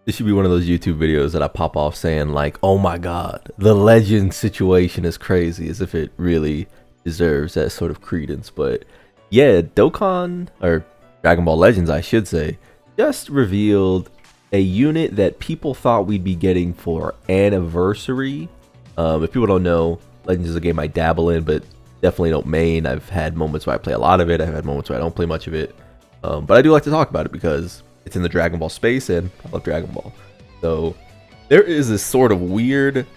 This should be one of those YouTube videos that I pop off saying like, "Oh my God, the legend situation is crazy," as if it really deserves that sort of credence. But yeah, Dokkan, or Dragon Ball Legends, I should say, just revealed a unit that people thought we'd be getting for anniversary. If people don't know, Legends is a game I dabble in, but definitely don't main. I've had moments where I play a lot of it. I've had moments where I don't play much of it. But I do like to talk about it because it's in the Dragon Ball space and I love Dragon Ball. So there is this sort of weird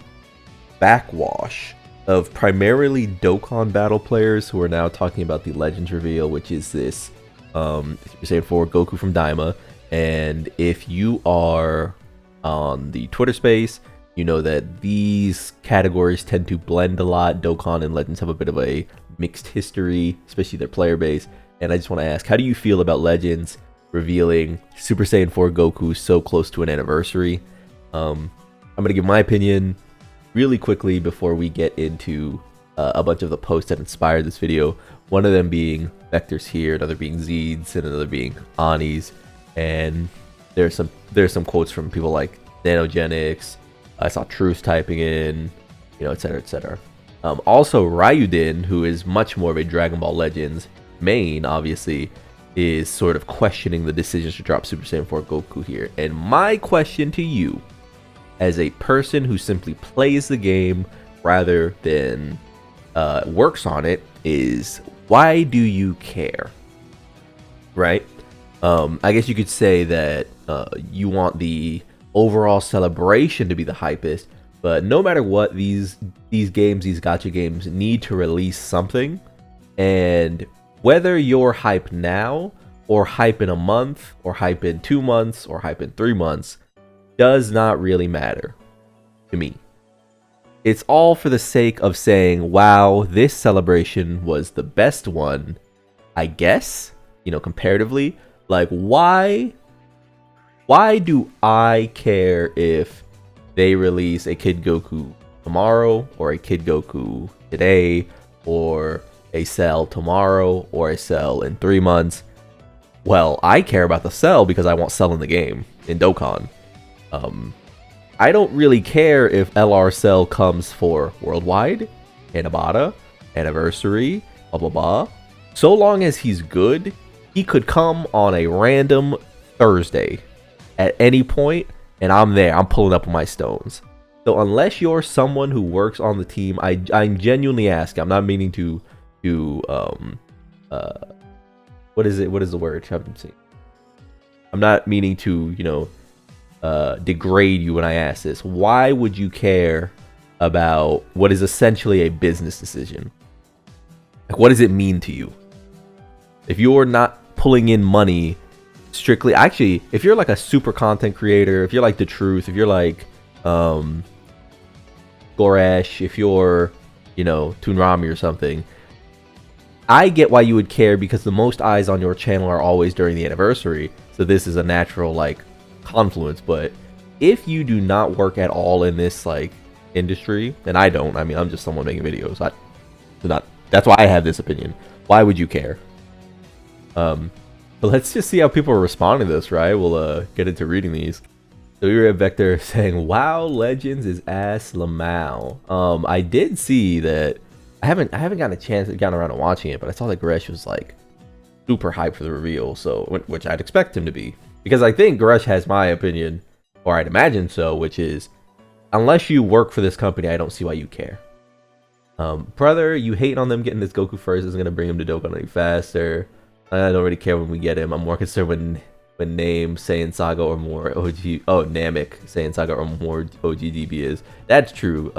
backwash of primarily Dokkan battle players who are now talking about the Legends reveal, which is this Super Saiyan 4 Goku from DAIMA. And if you are on the Twitter space, you know that these categories tend to blend a lot. Dokkan and Legends have a bit of a mixed history, especially their player base. And I just want to ask, how do you feel about Legends revealing Super Saiyan 4 Goku so close to an anniversary? I'm going to give my opinion really quickly before we get into a bunch of the posts that inspired this video. One of them being Vector's here, another being Zeed's, and another being Ani's. And there's some quotes from people like Nanogenics. I saw Truth typing in, etc., etc. Also, Ryuden, who is much more of a Dragon Ball Legends main, obviously, is sort of questioning the decisions to drop Super Saiyan 4 Goku here. And my question to you, as a person who simply plays the game rather than works on it, is why do you care? Right? I guess you could say that you want the overall celebration to be the hypest, but no matter what, these games, these gacha games, need to release something. And whether you're hype now, or hype in a month, or hype in 2 months, or hype in 3 months, does not really matter to me. It's all for the sake of saying, wow, this celebration was the best one, I guess, comparatively. Like, why do I care if they release a Kid Goku tomorrow, or a Kid Goku today, or a Cell tomorrow, or a Cell in 3 months? Well, I care about the Cell because I want Cell in the game, in Dokkan. I don't really care if LR Cell comes for Worldwide, Hanabata, Anniversary, blah blah blah. So long as he's good, he could come on a random Thursday at any point, and I'm there. I'm pulling up my stones. So unless you're someone who works on the team, I'm genuinely asking. I'm not meaning to what is it? What is the word? I'm not meaning to, degrade you when I ask this. Why would you care about what is essentially a business decision? Like, what does it mean to you? If you're not pulling in money strictly, actually, if you're like a super content creator, if you're like The Truth, if you're like Goresh, if you're, Toonrami or something, I get why you would care, because the most eyes on your channel are always during the anniversary. So this is a natural confluence. But if you do not work at all in this industry, and I don't, I mean, I'm just someone making videos. That's why I have this opinion. Why would you care? But let's just see how people are responding to this, right? We'll get into reading these. So we were at Vector saying, "Wow, Legends is ass Lamau." I did see that. I haven't gotten around to watching it, but I saw that Goresh was super hyped for the reveal, so which I'd expect him to be, because I think Goresh has my opinion, or I'd imagine so, which is, unless you work for this company, I don't see why you care. Brother, you hating on them getting this Goku first is gonna bring him to Dokkan any faster. I don't really care when we get him. I'm more concerned when name Saiyan Saga or more OG. Oh, Namek Saiyan Saga or more OGDB is. That's true.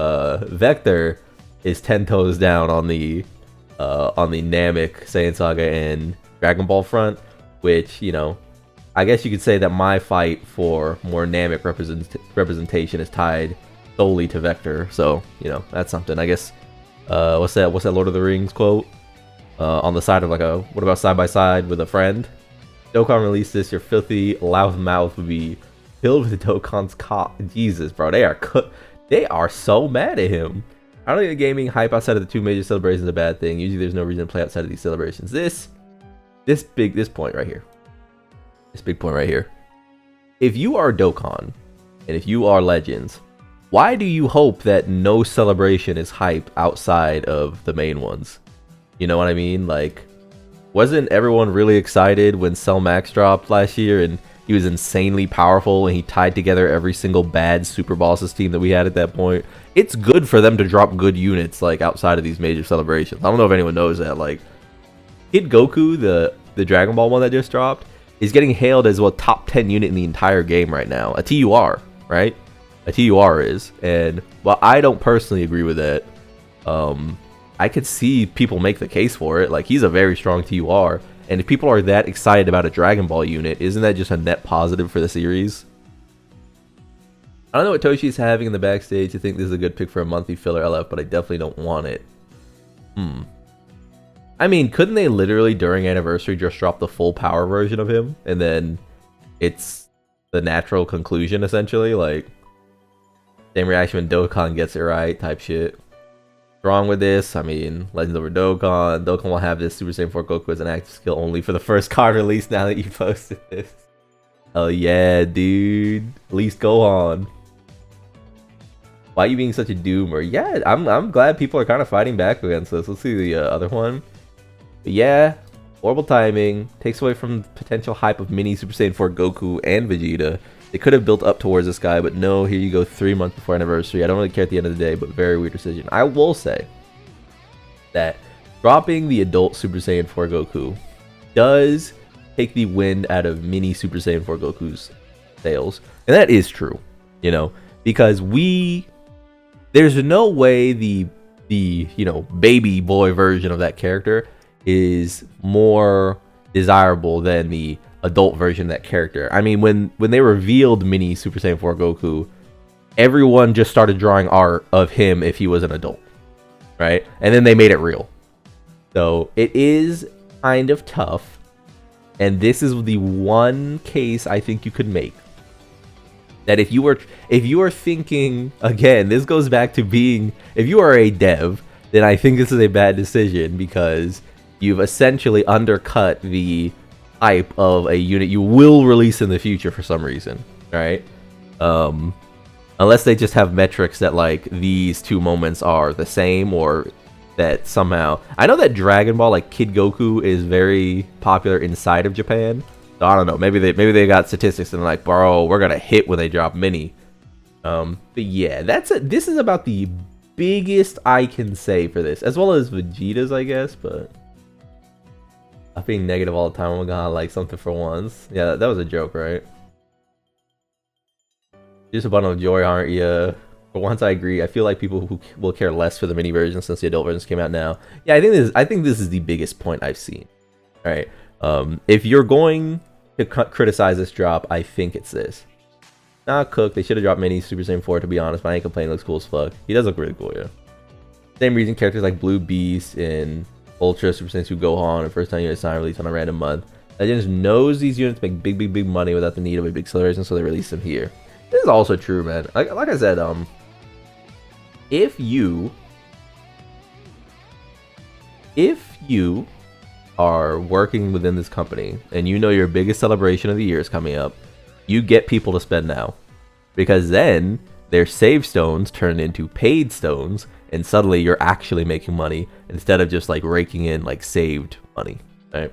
Vector is 10 toes down on the Namek Saiyan Saga and Dragon Ball front, which, I guess you could say that my fight for more Namek representation is tied solely to Vector. So, that's something. I guess, what's that Lord of the Rings quote? On the side of what about side by side with a friend? Dokkan released this, your filthy loud mouth would be filled with Dokkan's cock. Jesus, bro, they are so mad at him. I don't think the gaming hype outside of the 2 major celebrations is a bad thing. Usually there's no reason to play outside of these celebrations. This big point right here. This big point right here. if you are Dokkan, and if you are Legends, why do you hope that no celebration is hype outside of the main ones? You know what I mean? Like, wasn't everyone really excited when Cell Max dropped last year and he was insanely powerful and he tied together every single bad Super Bosses team that we had at that point? It's good for them to drop good units like outside of these major celebrations. I don't know if anyone knows that. Like, Kid Goku, the Dragon Ball one that just dropped, is getting hailed as well top 10 unit in the entire game right now. A TUR, right? A TUR is. And while I don't personally agree with that, I could see people make the case for it. Like, he's a very strong TUR. And if people are that excited about a Dragon Ball unit, isn't that just a net positive for the series? I don't know what Toshi's having in the backstage to think this is a good pick for a monthly filler LF, but I definitely don't want it. I mean, couldn't they literally during Anniversary just drop the full power version of him? And then it's the natural conclusion, essentially? Like, same reaction when Dokkan gets it right type shit. What's wrong with this? I mean, Legends over Dokkan. Dokkan will have this Super Saiyan 4 Goku as an active skill only for the first card release now that you posted this. Hell yeah, dude. At least go on. Why are you being such a doomer? Yeah, I'm glad people are kind of fighting back against this. Let's see the other one. But yeah, horrible timing. Takes away from potential hype of mini Super Saiyan 4 Goku and Vegeta. They could have built up towards this guy, but no, here you go 3 months before Anniversary. I don't really care at the end of the day, but very weird decision. I will say that dropping the adult Super Saiyan 4 Goku does take the wind out of mini Super Saiyan 4 Goku's sails. And that is true, you know, because there's no way the you know, baby boy version of that character is more desirable than the adult version of that character. I mean, when they revealed mini Super Saiyan 4 Goku, everyone just started drawing art of him if he was an adult, right? And then they made it real. So it is kind of tough, and this is the one case I think you could make that if you are thinking, again, this goes back to being, if you are a dev, then I think this is a bad decision because you've essentially undercut the hype of a unit you will release in the future for some reason, right? Unless they just have metrics that like these two moments are the same, or that somehow, I know that Dragon Ball, like Kid Goku, is very popular inside of Japan. So I don't know, maybe they got statistics and like, bro, we're gonna hit when they drop mini. But yeah, this is about the biggest I can say for this, as well as Vegeta's, I guess. But I'm being negative all the time. Oh my god, like something for once. Yeah, that was a joke, right? Just a bundle of joy, aren't you? For once, I agree. I feel like people who will care less for the mini version since the adult versions came out now. Yeah, I think this is the biggest point I've seen. All right. If you're going to criticize this drop, I think it's this. Not Cook. They should have dropped mini Super Saiyan 4, to be honest, but I ain't complaining. Looks cool as fuck. He does look really cool, yeah. Same reason characters like Blue Beast and Ultra Super Saiyan 2 Gohan and first time unit sign release on a random month. Legends knows these units make big money without the need of a big celebration, so they release them here. This is also true, man. Like I said, if you are working within this company and you know your biggest celebration of the year is coming up, you get people to spend now, because then their save stones turn into paid stones, and suddenly you're actually making money instead of just like raking in like saved money, right?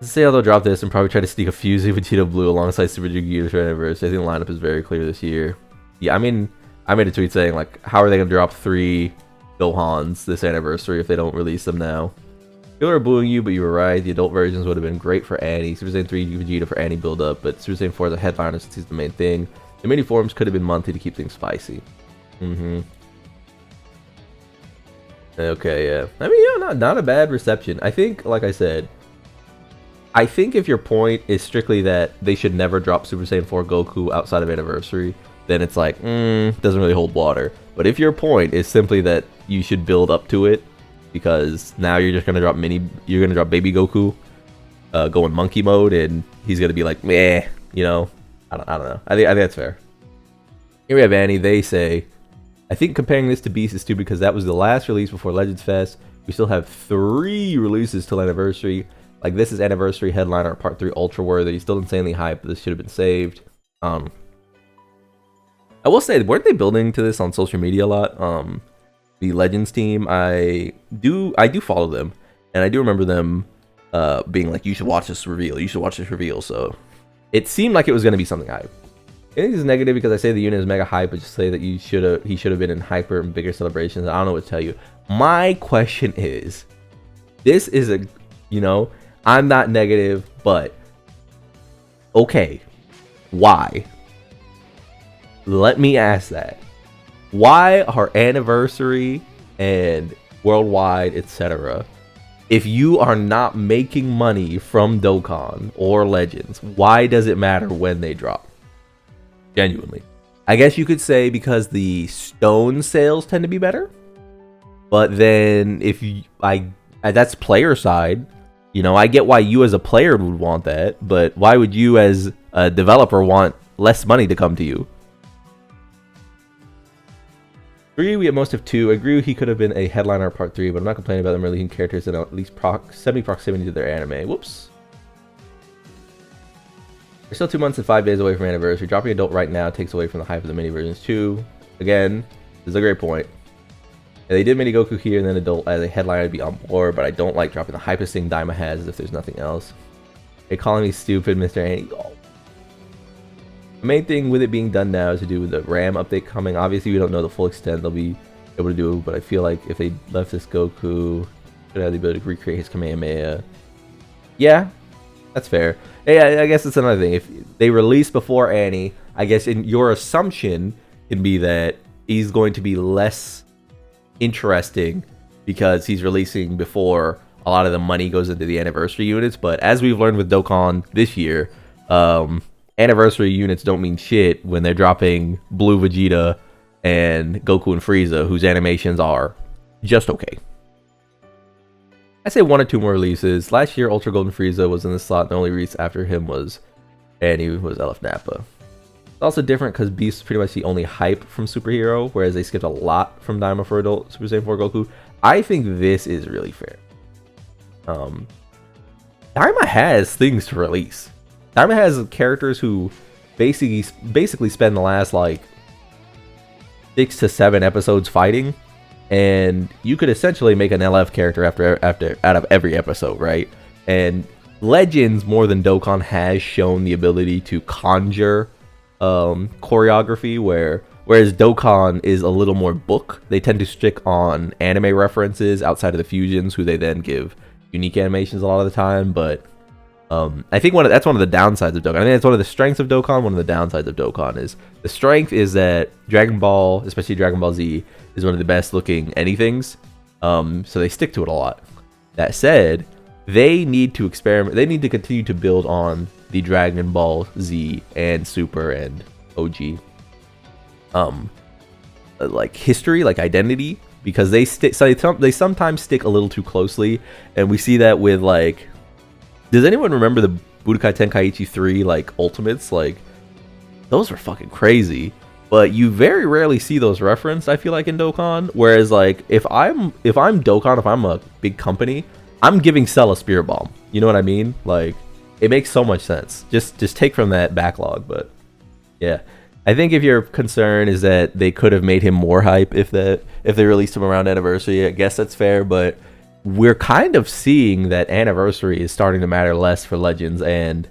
Let's say they'll drop this and probably try to sneak a Fusey Vegeta Blue alongside Super Vegeta for Anniversary. I think the lineup is very clear this year. Yeah, I mean, I made a tweet saying like, how are they gonna drop 3 Gohans this anniversary if they don't release them now? People are booing you, but you were right. The adult versions would have been great for Annie. Super Saiyan 3 Vegeta for Annie build up, but Super Saiyan 4 is a headliner since he's the main thing. The mini forms could have been monthly to keep things spicy. Okay, yeah. I mean, yeah, not a bad reception. I think, like I said, I think if your point is strictly that they should never drop Super Saiyan 4 Goku outside of Anniversary, then it's like, doesn't really hold water. But if your point is simply that you should build up to it, because now you're just gonna drop Baby Goku, go in monkey mode, and he's gonna be like, meh, you know, I don't know. I think that's fair. Here we have Annie. They say, I think comparing this to Beast is stupid because that was the last release before Legends Fest. We still have 3 releases till Anniversary. Like, this is Anniversary Headliner Part 3 Ultra Worthy. Still insanely hyped. This should have been saved. I will say, weren't they building to this on social media a lot? The Legends team, I do follow them, and I do remember them being like, you should watch this reveal. You should watch this reveal. So it seemed like it was going to be something hype. I think it's negative because I say the unit is mega hype, but just say that he should have been in hyper and bigger celebrations. I don't know what to tell you. My question is, this is a, you know, I'm not negative, but okay, why? Let me ask that. Why are Anniversary and Worldwide, etc., if you are not making money from Dokkan or Legends, why does it matter when they drop? Genuinely. I guess you could say because the stone sales tend to be better. But then if you, that's player side. You know, I get why you as a player would want that, but why would you as a developer want less money to come to you? Agree, we at most have 2. Agree he could have been a headliner Part 3, but I'm not complaining about them releasing characters in at least semi-proximity to their anime. Whoops. We're still 2 months and 5 days away from Anniversary. Dropping adult right now takes away from the hype of the mini versions too. Again, this is a great point. Yeah, they did mini Goku here and then adult as a headliner to be on board, but I don't like dropping the hypest thing DAIMA has as if there's nothing else. They're calling me stupid, Mr. Annie. Oh. The main thing with it being done now is to do with the RAM update coming. Obviously, we don't know the full extent they'll be able to do, but I feel like if they left this Goku, should have the ability to recreate his Kamehameha. Yeah, that's fair. Hey, I guess that's another thing. If they release before Annie, I guess in your assumption can be that he's going to be less interesting because he's releasing before a lot of the money goes into the Anniversary units. But as we've learned with Dokkan this year, Anniversary units don't mean shit when they're dropping Blue Vegeta and Goku and Frieza, whose animations are just okay. I say 1 or 2 more releases. Last year, Ultra Golden Frieza was in the slot. The only release after him was LF Nappa. It's also different because Beast is pretty much the only hype from Superhero, whereas they skipped a lot from DAIMA for adult Super Saiyan 4 Goku. I think this is really fair. DAIMA has things to release. DAIMA has characters who basically spend the last like 6 to 7 episodes fighting, and you could essentially make an LF character out of every episode, right? And Legends more than Dokkan has shown the ability to conjure choreography, whereas Dokkan is a little more book. They tend to stick on anime references outside of the fusions, who they then give unique animations a lot of the time. But I think that's one of the downsides of Dokkan. I think that's one of the strengths of Dokkan. One of the downsides of Dokkan is the strength is that Dragon Ball, especially Dragon Ball Z, is one of the best looking anythings. So they stick to it a lot. That said, they need to experiment. They need to continue to build on the Dragon Ball Z and Super and OG like history, like identity, because they sometimes stick a little too closely, and we see that with like. Does anyone remember the Budokai Tenkaichi 3 like ultimates? Like, those were fucking crazy, but you very rarely see those referenced, I feel like, in Dokkan. Whereas like if I'm Dokkan, if I'm a big company, I'm giving Cell a Spirit Bomb. You know what I mean? Like, it makes so much sense. Just take from that backlog. But yeah, I think if your concern is that they could have made him more hype if they released him around Anniversary, I guess that's fair. But we're kind of seeing that Anniversary is starting to matter less for Legends and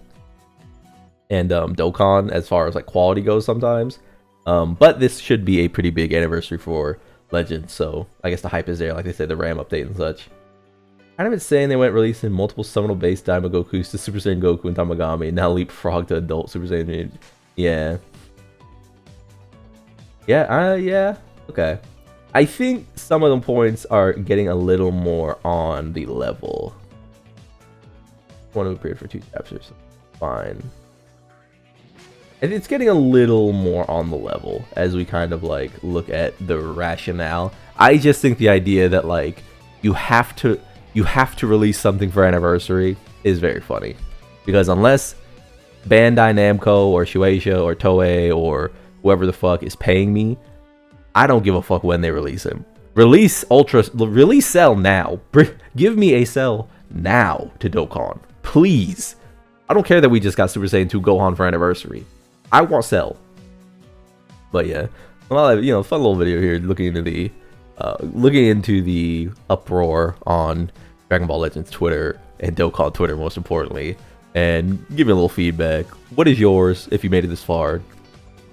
Dokkan as far as like quality goes sometimes. But this should be a pretty big Anniversary for Legends, so I guess the hype is there, like they said, the RAM update and such. Kind of insane they went releasing multiple Seminole based DAIMA Gokus to Super Saiyan Goku and Tamagami, and now leapfrog to adult Super Saiyan. Yeah. Yeah, okay. I think some of the points are getting a little more on the level. One of appeared for 2 chapters. Fine. And it's getting a little more on the level as we kind of like look at the rationale. I just think the idea that like you have to release something for Anniversary is very funny, because unless Bandai Namco or Shueisha or Toei or whoever the fuck is paying me, I don't give a fuck when they release him. Release Cell now. Give me a Cell now to Dokkan. Please. I don't care that we just got Super Saiyan 2 Gohan for anniversary. I want Cell. But yeah, well, you know, fun little video here looking into the uproar on Dragon Ball Legends Twitter and Dokkan Twitter, most importantly, and give me a little feedback. What is yours if you made it this far?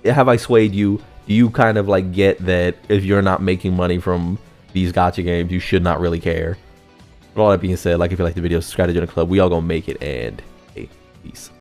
Have I swayed you? Do you kind of like get that if you're not making money from these gacha games, you should not really care? With all that being said, like if you like the video, subscribe to join the club. We all gonna make it, and hey, peace.